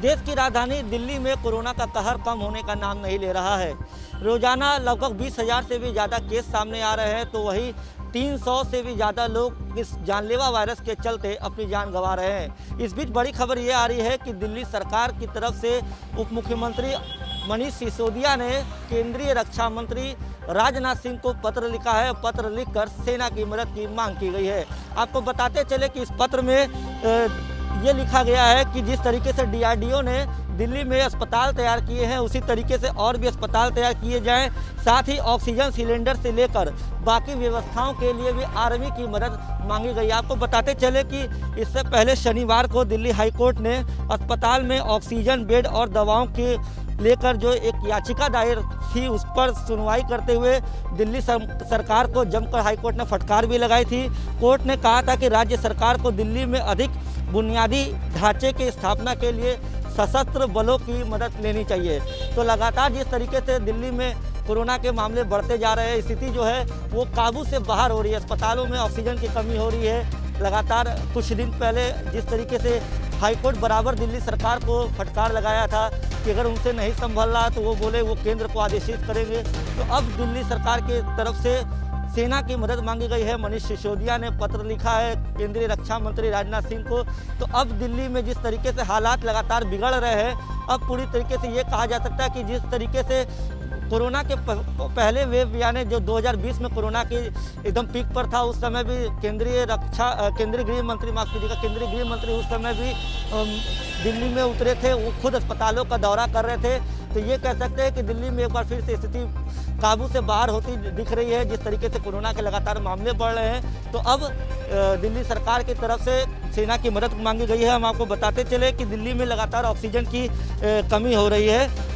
देश की राजधानी दिल्ली में कोरोना का कहर कम होने का नाम नहीं ले रहा है। रोजाना लगभग 20,000 से भी ज़्यादा केस सामने आ रहे हैं, तो वही 300 से भी ज़्यादा लोग इस जानलेवा वायरस के चलते अपनी जान गंवा रहे हैं। इस बीच बड़ी खबर ये आ रही है कि दिल्ली सरकार की तरफ से उप मुख्यमंत्री मनीष सिसोदिया ने केंद्रीय रक्षा मंत्री राजनाथ सिंह को पत्र लिखा है। पत्र लिखकर सेना की मदद की मांग की गई है। आपको बताते चले कि इस पत्र में ये लिखा गया है कि जिस तरीके से DRDO ने दिल्ली में अस्पताल तैयार किए हैं, उसी तरीके से और भी अस्पताल तैयार किए जाएं। साथ ही ऑक्सीजन सिलेंडर से लेकर बाकी व्यवस्थाओं के लिए भी आर्मी की मदद मांगी गई। आपको बताते चले कि इससे पहले शनिवार को दिल्ली हाई कोर्ट ने अस्पताल में ऑक्सीजन बेड और दवाओं के लेकर जो एक याचिका दायर थी, उस पर सुनवाई करते हुए दिल्ली सरकार को जमकर हाई कोर्ट ने फटकार भी लगाई थी। कोर्ट ने कहा था कि राज्य सरकार को दिल्ली में अधिक बुनियादी ढांचे की स्थापना के लिए सशस्त्र बलों की मदद लेनी चाहिए। तो लगातार जिस तरीके से दिल्ली में कोरोना के मामले बढ़ते जा रहे हैं, स्थिति जो है वो काबू से बाहर हो रही है। अस्पतालों में ऑक्सीजन की कमी हो रही है। लगातार कुछ दिन पहले जिस तरीके से हाईकोर्ट बराबर दिल्ली सरकार को फटकार लगाया था कि अगर उनसे नहीं संभल रहा तो वो बोले वो केंद्र को आदेशित करेंगे, तो अब दिल्ली सरकार की तरफ से सेना की मदद मांगी गई है। मनीष सिसोदिया ने पत्र लिखा है केंद्रीय रक्षा मंत्री राजनाथ सिंह को। तो अब दिल्ली में जिस तरीके से हालात लगातार बिगड़ रहे हैं, अब पूरी तरीके से ये कहा जा सकता है कि जिस तरीके से कोरोना के पहले वेव यानी जो 2020 में कोरोना की एकदम पीक पर था, उस समय भी केंद्रीय गृह मंत्री उस समय भी दिल्ली में उतरे थे। वो खुद अस्पतालों का दौरा कर रहे थे। तो ये कह सकते हैं कि दिल्ली में एक बार फिर से स्थिति काबू से बाहर होती दिख रही है। जिस तरीके से कोरोना के लगातार मामले बढ़ रहे हैं, तो अब दिल्ली सरकार की तरफ से सेना की मदद मांगी गई है। हम आपको बताते चले कि दिल्ली में लगातार ऑक्सीजन की कमी हो रही है।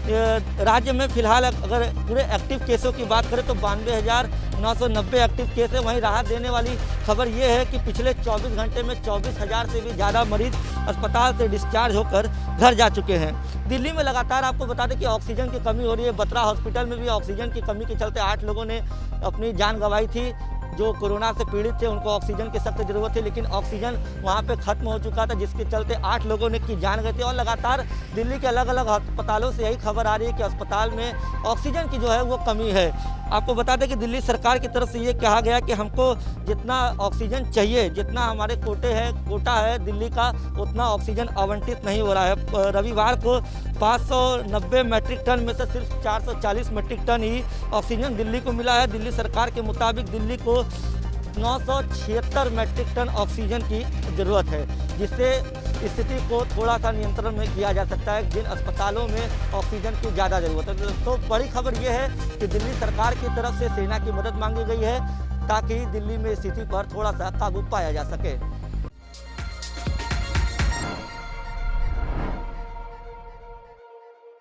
राज्य में फिलहाल अगर पूरे एक्टिव केसों की बात करें तो 92,990 एक्टिव केस है। वहीं राहत देने वाली खबर ये है कि पिछले 24 घंटे में 24,000 से भी ज़्यादा मरीज अस्पताल से डिस्चार्ज होकर घर जा चुके हैं। दिल्ली में लगातार आपको बता दें कि ऑक्सीजन की कमी हो रही है। बत्रा हॉस्पिटल में भी ऑक्सीजन की कमी के चलते 8 लोगों ने अपनी जान गंवाई थी। जो कोरोना से पीड़ित थे उनको ऑक्सीजन की सख्त ज़रूरत थी, लेकिन ऑक्सीजन वहाँ पे ख़त्म हो चुका था, जिसके चलते 8 लोगों ने की जान गई थी। और लगातार दिल्ली के अलग अलग अस्पतालों से यही खबर आ रही है कि अस्पताल में ऑक्सीजन की जो है वो कमी है। आपको बता दें कि दिल्ली सरकार की तरफ से ये कहा गया कि हमको जितना ऑक्सीजन चाहिए, जितना हमारे कोटा है दिल्ली का, उतना ऑक्सीजन आवंटित नहीं हो रहा है। रविवार को 590 मैट्रिक टन में से सिर्फ 440 मैट्रिक टन ही ऑक्सीजन दिल्ली को मिला है। दिल्ली सरकार के मुताबिक दिल्ली को 976 मैट्रिक टन ऑक्सीजन की ज़रूरत है, जिससे स्थिति को थोड़ा सा नियंत्रण में किया जा सकता है जिन अस्पतालों में ऑक्सीजन की ज़्यादा ज़रूरत है। तो बड़ी खबर यह है कि दिल्ली सरकार की तरफ से सेना की मदद मांगी गई है ताकि दिल्ली में स्थिति पर थोड़ा सा काबू पाया जा सके।